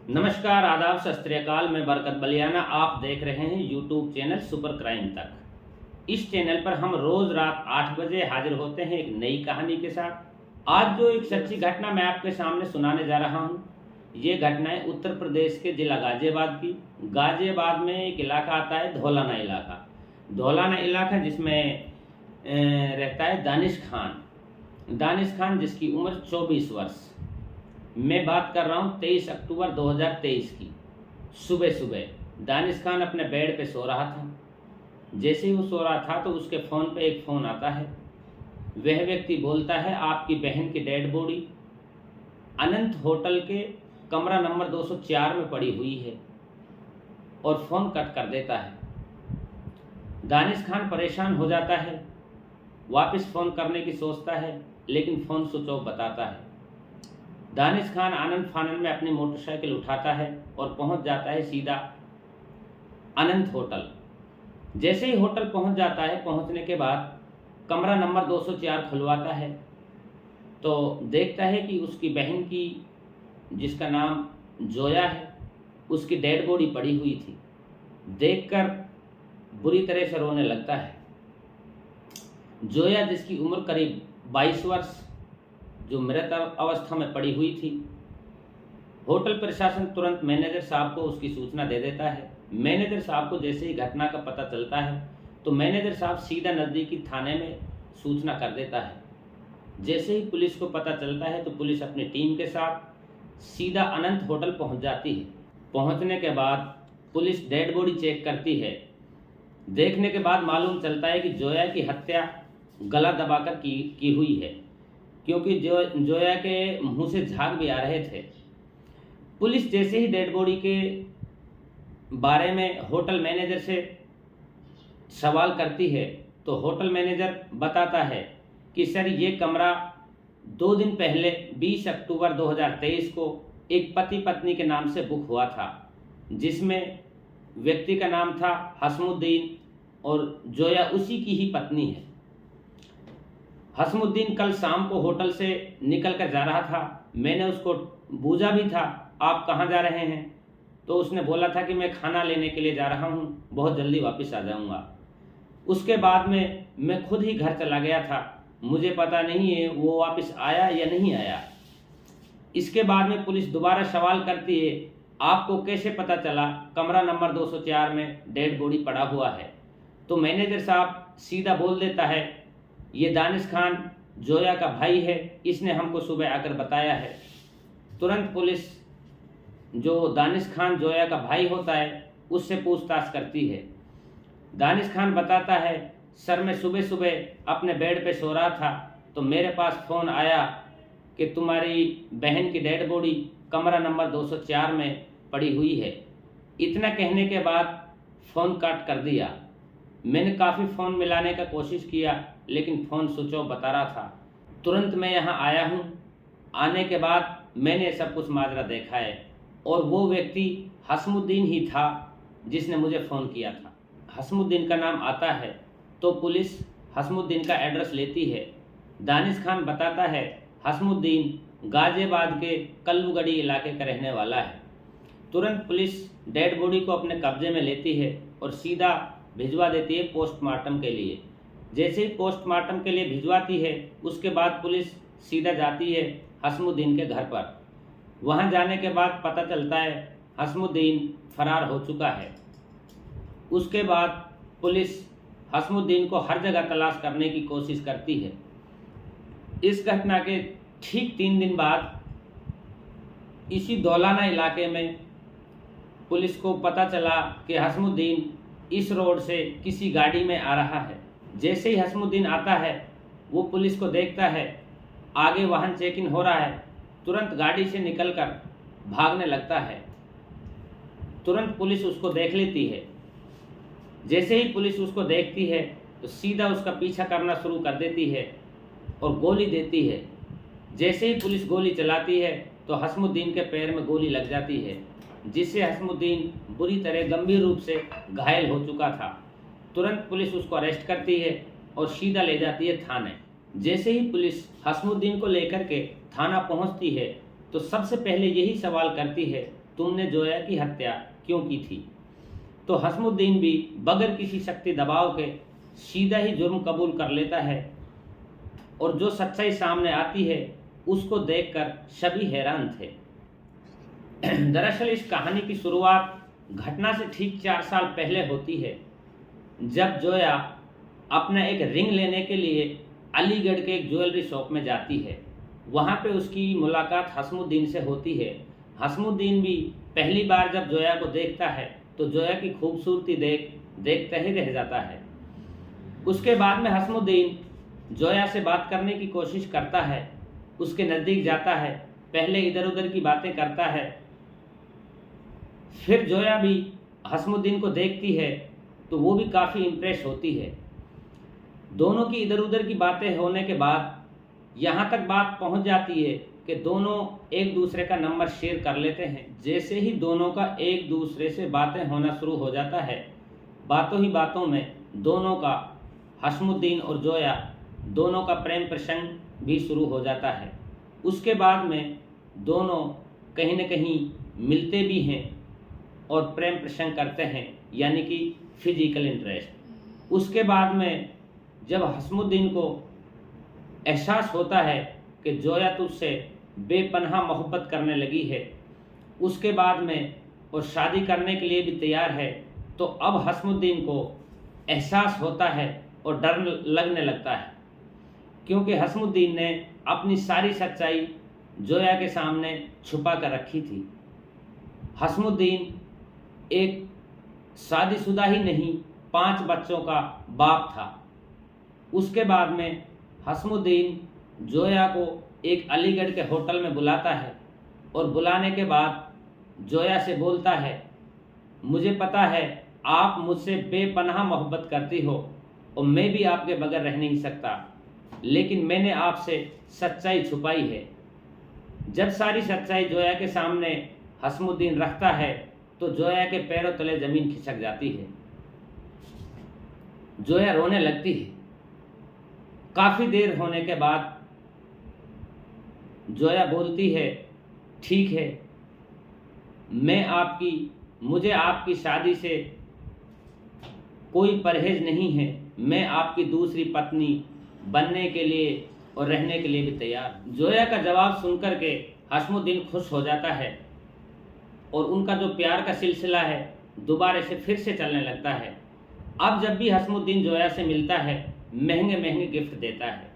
नमस्कार, आदाब, सत श्री अकाल। मैं बरकत बलियाना। आप देख रहे हैं यूट्यूब चैनल सुपर क्राइम तक। इस चैनल पर हम रोज रात 8 बजे हाजिर होते हैं एक नई कहानी के साथ। आज जो एक सच्ची घटना मैं आपके सामने सुनाने जा रहा हूं, ये घटना है उत्तर प्रदेश के जिला गाजियाबाद की। गाजियाबाद में एक इलाका आता है धौलाना इलाका। धौलाना इलाका जिसमें रहता है दानिश खान जिसकी उम्र 24 वर्ष। मैं बात कर रहा हूँ 23 अक्टूबर 2023 की। सुबह सुबह दानिश खान अपने बेड पे सो रहा था। जैसे ही वो सो रहा था तो उसके फ़ोन पे एक फ़ोन आता है। वह व्यक्ति बोलता है, आपकी बहन की डेड बॉडी अनंत होटल के कमरा नंबर 204 में पड़ी हुई है, और फ़ोन कट कर देता है। दानिश खान परेशान हो जाता है, वापस फ़ोन करने की सोचता है, लेकिन फ़ोन स्विच ऑफ बताता है। दानिश खान आनंद फानन में अपनी मोटरसाइकिल उठाता है और पहुंच जाता है सीधा अनंत होटल। जैसे ही होटल पहुंच जाता है, पहुंचने के बाद कमरा नंबर 204 खुलवाता है तो देखता है कि उसकी बहन की, जिसका नाम जोया है, उसकी डेड बॉडी पड़ी हुई थी। देखकर बुरी तरह से रोने लगता है। जोया जिसकी उम्र करीब 22 वर्ष, जो मृत अवस्था में पड़ी हुई थी। होटल प्रशासन तुरंत मैनेजर साहब को उसकी सूचना दे देता है। मैनेजर साहब को जैसे ही घटना का पता चलता है तो मैनेजर साहब सीधा नज़दीकी थाने में सूचना कर देता है। जैसे ही पुलिस को पता चलता है तो पुलिस अपनी टीम के साथ सीधा अनंत होटल पहुंच जाती है। पहुंचने के बाद पुलिस डेड बॉडी चेक करती है। देखने के बाद मालूम चलता है कि जोया की हत्या गला दबाकर की हुई है, क्योंकि जोया के मुंह से झाग भी आ रहे थे। पुलिस जैसे ही डेड बॉडी के बारे में होटल मैनेजर से सवाल करती है तो होटल मैनेजर बताता है कि सर, ये कमरा 2 दिन पहले 20 अक्टूबर 2023 को एक पति पत्नी के नाम से बुक हुआ था, जिसमें व्यक्ति का नाम था हसमुद्दीन और जोया उसी की ही पत्नी है। हसमुद्दीन कल शाम को होटल से निकल कर जा रहा था। मैंने उसको पूछा भी था, आप कहाँ जा रहे हैं? तो उसने बोला था कि मैं खाना लेने के लिए जा रहा हूँ, बहुत जल्दी वापस आ जाऊँगा। उसके बाद में मैं खुद ही घर चला गया था। मुझे पता नहीं है वो वापस आया या नहीं आया। इसके बाद में पुलिस दोबारा सवाल करती है, आपको कैसे पता चला कमरा नंबर 204 में डेड बॉडी पड़ा हुआ है? तो मैनेजर साहब सीधा बोल देता है, ये दानिश खान जोया का भाई है, इसने हमको सुबह आकर बताया है। तुरंत पुलिस जो दानिश खान जोया का भाई होता है उससे पूछताछ करती है। दानिश खान बताता है, सर, मैं सुबह सुबह अपने बेड पे सो रहा था तो मेरे पास फ़ोन आया कि तुम्हारी बहन की डेड बॉडी कमरा नंबर 204 में पड़ी हुई है। इतना कहने के बाद फ़ोन काट कर दिया। मैंने काफ़ी फ़ोन मिलाने का कोशिश किया, लेकिन फ़ोन स्विच ऑफ बता रहा था। तुरंत मैं यहाँ आया हूँ। आने के बाद मैंने सब कुछ माजरा देखा है, और वो व्यक्ति हसमुद्दीन ही था जिसने मुझे फ़ोन किया था। हसमुद्दीन का नाम आता है तो पुलिस हसमुद्दीन का एड्रेस लेती है। दानिश खान बताता है, हसमुद्दीन गाजियाबाद के कल्लूगढ़ी इलाके का रहने वाला है। तुरंत पुलिस डेड बॉडी को अपने कब्जे में लेती है और सीधा भिजवा देती है पोस्टमार्टम के लिए। जैसे ही पोस्टमार्टम के लिए भिजवाती है, उसके बाद पुलिस सीधा जाती है हसमुद्दीन के घर पर। वहां जाने के बाद पता चलता है हसमुद्दीन फरार हो चुका है। उसके बाद पुलिस हसमुद्दीन को हर जगह तलाश करने की कोशिश करती है। इस घटना के ठीक 3 दिन बाद इसी दौलाना इलाके में पुलिस को पता चला कि हसमुद्दीन इस रोड से किसी गाड़ी में आ रहा है। जैसे ही हसमुद्दीन आता है, वो पुलिस को देखता है, आगे वाहन चेकिंग हो रहा है, तुरंत गाड़ी से निकलकर भागने लगता है। तुरंत पुलिस उसको देख लेती है। जैसे ही पुलिस उसको देखती है तो सीधा उसका पीछा करना शुरू कर देती है और गोली देती है। जैसे ही पुलिस गोली चलाती है तो हसमुद्दीन के पैर में गोली लग जाती है, जिससे हसमुद्दीन बुरी तरह गंभीर रूप से घायल हो चुका था। तुरंत पुलिस उसको अरेस्ट करती है और सीधा ले जाती है थाने। जैसे ही पुलिस हसमुद्दीन को लेकर के थाना पहुंचती है तो सबसे पहले यही सवाल करती है तुमने जोया की हत्या क्यों की थी। तो हसमुद्दीन भी बगैर किसी शक्ति दबाव के सीधा ही जुर्म कबूल कर लेता है और जो सच्चाई सामने आती है उसको देखकर सभी हैरान थे। दरअसल इस कहानी की शुरुआत घटना से ठीक 4 साल पहले होती है, जब जोया अपना एक रिंग लेने के लिए अलीगढ़ के एक ज्वेलरी शॉप में जाती है। वहाँ पे उसकी मुलाकात हसमुद्दीन से होती है। हसमुद्दीन भी पहली बार जब जोया को देखता है तो जोया की खूबसूरती देखते ही रह जाता है। उसके बाद में हसमुद्दीन जोया से बात करने की कोशिश करता है, उसके नज़दीक जाता है, पहले इधर उधर की बातें करता है। फिर जोया भी हसमुद्दीन को देखती है तो वो भी काफ़ी इम्प्रेस होती है। दोनों की इधर उधर की बातें होने के बाद यहाँ तक बात पहुँच जाती है कि दोनों एक दूसरे का नंबर शेयर कर लेते हैं। जैसे ही दोनों का एक दूसरे से बातें होना शुरू हो जाता है, बातों ही बातों में दोनों का, हसमुद्दीन और जोया दोनों का प्रेम प्रसंग भी शुरू हो जाता है। उसके बाद में दोनों कहीं न कहीं मिलते भी हैं और प्रेम प्रसंग करते हैं, यानी कि फिजिकल इंटरेस्ट। उसके बाद में जब हसमुद्दीन को एहसास होता है कि जोया तुझसे बेपनाह मोहब्बत करने लगी है, उसके बाद में और शादी करने के लिए भी तैयार है, तो अब हसमुद्दीन को एहसास होता है और डर लगने लगता है, क्योंकि हसमुद्दीन ने अपनी सारी सच्चाई जोया के सामने छुपा कर रखी थी। हसमुद्दीन एक शादीशुदा ही नहीं, 5 बच्चों का बाप था। उसके बाद में हसमुद्दीन जोया को एक अलीगढ़ के होटल में बुलाता है और बुलाने के बाद जोया से बोलता है, मुझे पता है आप मुझसे बेपनाह मोहब्बत करती हो और मैं भी आपके बगैर रह नहीं सकता, लेकिन मैंने आपसे सच्चाई छुपाई है। जब सारी सच्चाई जोया के सामने हसमुद्दीन रखता है तो जोया के पैरों तले ज़मीन खिसक जाती है। जोया रोने लगती है। काफ़ी देर होने के बाद जोया बोलती है, ठीक है, मुझे आपकी शादी से कोई परहेज नहीं है, मैं आपकी दूसरी पत्नी बनने के लिए और रहने के लिए भी तैयार। जोया का जवाब सुनकर के हसमुद्दीन खुश हो जाता है और उनका जो प्यार का सिलसिला है दोबारा से फिर से चलने लगता है। अब जब भी हसमुद्दीन जोया से मिलता है, महंगे महंगे गिफ्ट देता है,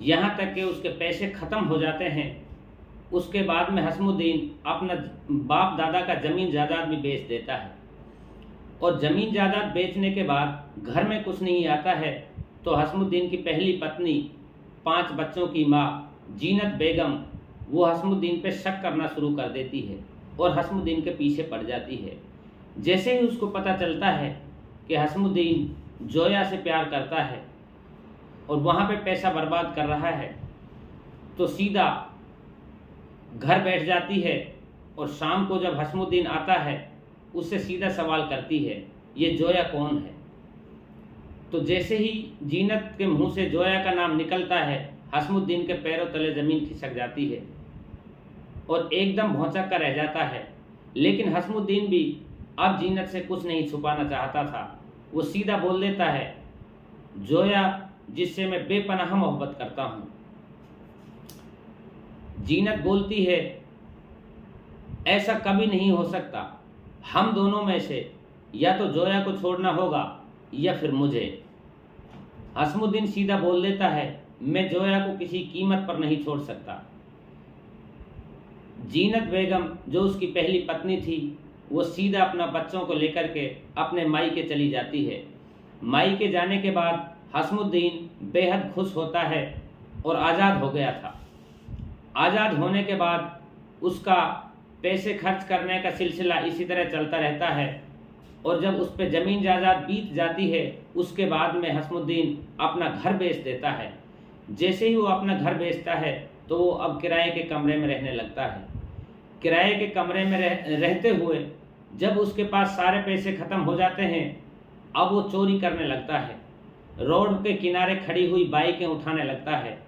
यहाँ तक कि उसके पैसे ख़त्म हो जाते हैं। उसके बाद में हसमुद्दीन अपना बाप दादा का ज़मीन जायदाद भी बेच देता है और ज़मीन जायदाद बेचने के बाद घर में कुछ नहीं आता है तो हसमुद्दीन की पहली पत्नी, 5 बच्चों की माँ जीनत बेगम, वो हसमुद्दीन पे शक करना शुरू कर देती है और हसमुद्दीन के पीछे पड़ जाती है। जैसे ही उसको पता चलता है कि हसमुद्दीन जोया से प्यार करता है और वहाँ पे पैसा बर्बाद कर रहा है, तो सीधा घर बैठ जाती है और शाम को जब हसमुद्दीन आता है उससे सीधा सवाल करती है, ये जोया कौन है। तो जैसे ही जीनत के मुंह से जोया का नाम निकलता है, हसमुद्दीन के पैरों तले ज़मीन खिसक जाती है और एकदम भौंचक कर रह जाता है। लेकिन हसमुद्दीन भी अब जीनत से कुछ नहीं छुपाना चाहता था। वो सीधा बोल देता है, जोया जिससे मैं बेपनाह मोहब्बत करता हूँ। जीनत बोलती है, ऐसा कभी नहीं हो सकता, हम दोनों में से या तो जोया को छोड़ना होगा या फिर मुझे। हसमुद्दीन सीधा बोल देता है, मैं जोया को किसी कीमत पर नहीं छोड़ सकता। जीनत बेगम जो उसकी पहली पत्नी थी, वो सीधा अपना बच्चों को लेकर के अपने मायके चली जाती है। मायके जाने के बाद हसमुद्दीन बेहद खुश होता है और आज़ाद हो गया था। आज़ाद होने के बाद उसका पैसे खर्च करने का सिलसिला इसी तरह चलता रहता है और जब उस पर ज़मीन जायदाद बीत जाती है, उसके बाद में हसमुद्दीन अपना घर बेच देता है। जैसे ही वो अपना घर बेचता है तो वो अब किराए के कमरे में रहने लगता है। किराए के कमरे में रहते हुए जब उसके पास सारे पैसे ख़त्म हो जाते हैं, अब वो चोरी करने लगता है। रोड के किनारे खड़ी हुई बाइकें उठाने लगता है।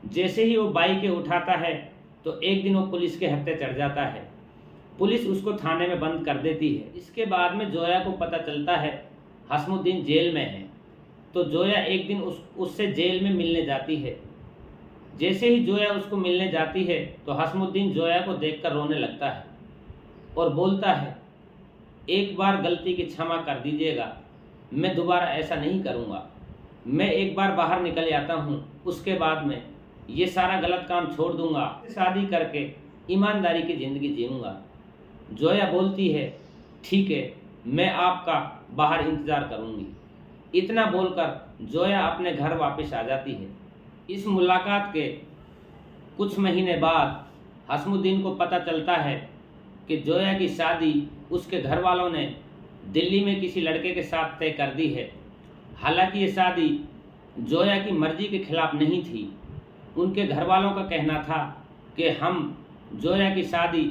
जैसे ही वो बाइकें उठाता है तो एक दिन वो पुलिस के हत्थे चढ़ जाता है। पुलिस उसको थाने में बंद कर देती है। इसके बाद में जोया को पता चलता है हसमुद्दीन जेल में है, तो जोया एक दिन उससे जेल में मिलने जाती है। जैसे ही जोया उसको मिलने जाती है तो हसमुद्दीन जोया को देखकर रोने लगता है और बोलता है, एक बार गलती की क्षमा कर दीजिएगा, मैं दोबारा ऐसा नहीं करूँगा। मैं एक बार बाहर निकल जाता हूँ, उसके बाद में ये सारा गलत काम छोड़ दूँगा, शादी करके ईमानदारी की ज़िंदगी जीऊँगा। जोया बोलती है, ठीक है, मैं आपका बाहर इंतज़ार करूँगी। इतना बोलकर जोया अपने घर वापस आ जाती है। इस मुलाकात के कुछ महीने बाद हसमुद्दीन को पता चलता है कि जोया की शादी उसके घर वालों ने दिल्ली में किसी लड़के के साथ तय कर दी है। हालांकि ये शादी जोया की मर्जी के खिलाफ नहीं थी। उनके घर वालों का कहना था कि हम जोया की शादी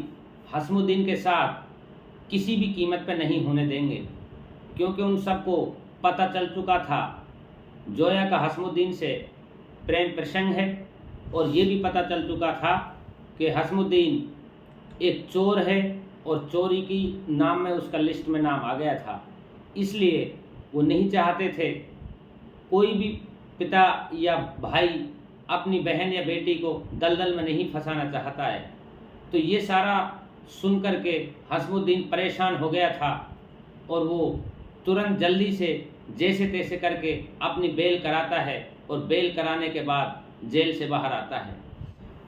हसमुद्दीन के साथ किसी भी कीमत पर नहीं होने देंगे, क्योंकि उन सबको पता चल चुका था जोया का हसमुद्दीन से प्रेम प्रसंग है, और ये भी पता चल चुका था कि हसमुद्दीन एक चोर है और चोरी की नाम में उसका लिस्ट में नाम आ गया था। इसलिए वो नहीं चाहते थे कोई भी पिता या भाई अपनी बहन या बेटी को दलदल में नहीं फंसाना चाहता है। तो ये सारा सुन कर के हसमुद्दीन परेशान हो गया था और वो तुरंत जल्दी से जैसे तैसे करके अपनी बेल कराता है और बेल कराने के बाद जेल से बाहर आता है।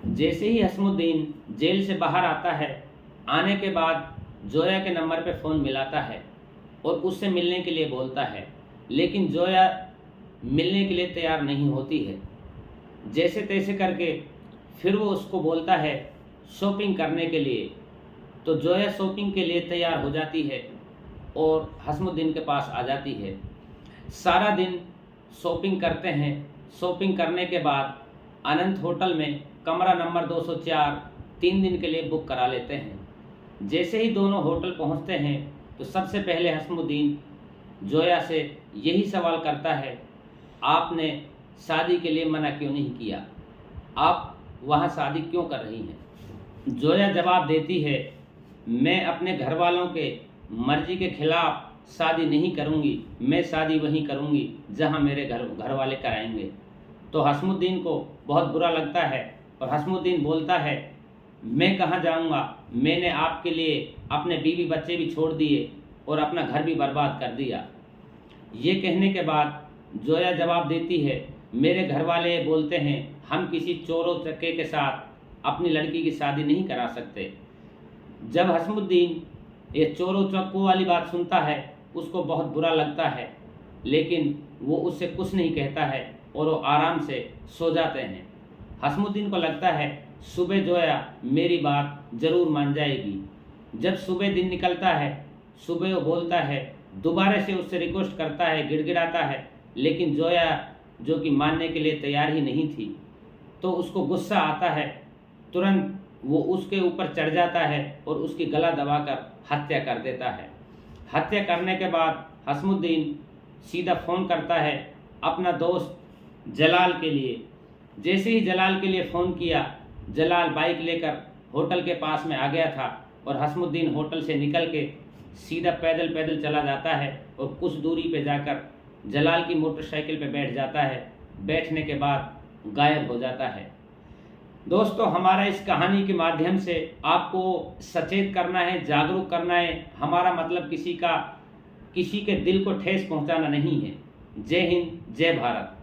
जैसे ही हसमुद्दीन जेल से बाहर आता है, आने के बाद जोया के नंबर पे फ़ोन मिलाता है और उससे मिलने के लिए बोलता है, लेकिन जोया मिलने के लिए तैयार नहीं होती है। जैसे तैसे करके फिर वो उसको बोलता है शॉपिंग करने के लिए, तो जोया शॉपिंग के लिए तैयार हो जाती है और हसमुद्दीन के पास आ जाती है। सारा दिन शॉपिंग करते हैं। शॉपिंग करने के बाद अनंत होटल में कमरा नंबर 204 3 दिन के लिए बुक करा लेते हैं। जैसे ही दोनों होटल पहुंचते हैं तो सबसे पहले हसमुद्दीन जोया से यही सवाल करता है, आपने शादी के लिए मना क्यों नहीं किया? आप वहां शादी क्यों कर रही हैं? जोया जवाब देती है, मैं अपने घर वालों के मर्जी के खिलाफ शादी नहीं करूंगी, मैं शादी वहीं करूंगी जहां मेरे घर वाले कराएंगे। तो हसमुद्दीन को बहुत बुरा लगता है और हसमुद्दीन बोलता है, मैं कहां जाऊंगा, मैंने आपके लिए अपने बीवी बच्चे भी छोड़ दिए और अपना घर भी बर्बाद कर दिया। ये कहने के बाद जोया जवाब देती है, मेरे घर वाले बोलते हैं हम किसी चोरों चक्के के साथ अपनी लड़की की शादी नहीं करा सकते। जब हसमुद्दीन ये चोरों चक्कों वाली बात सुनता है उसको बहुत बुरा लगता है, लेकिन वो उससे कुछ नहीं कहता है और वो आराम से सो जाते हैं। हसमुद्दीन को लगता है सुबह जोया मेरी बात ज़रूर मान जाएगी। जब सुबह दिन निकलता है, सुबह वो बोलता है, दोबारा से उससे रिक्वेस्ट करता है, गिड़गिड़ाता है, लेकिन जोया जो कि मानने के लिए तैयार ही नहीं थी। तो उसको गुस्सा आता है, तुरंत वो उसके ऊपर चढ़ जाता है और उसकी गला दबाकर हत्या कर देता है। हत्या करने के बाद हसमुद्दीन सीधा फ़ोन करता है अपना दोस्त जलाल के लिए। जैसे ही जलाल के लिए फ़ोन किया, जलाल बाइक लेकर होटल के पास में आ गया था और हसमुद्दीन होटल से निकल के सीधा पैदल पैदल चला जाता है और कुछ दूरी पे जाकर जलाल की मोटरसाइकिल पे बैठ जाता है। बैठने के बाद गायब हो जाता है। दोस्तों, हमारा इस कहानी के माध्यम से आपको सचेत करना है, जागरूक करना है। हमारा मतलब किसी के दिल को ठेस पहुंचाना नहीं है। जय हिंद, जय भारत।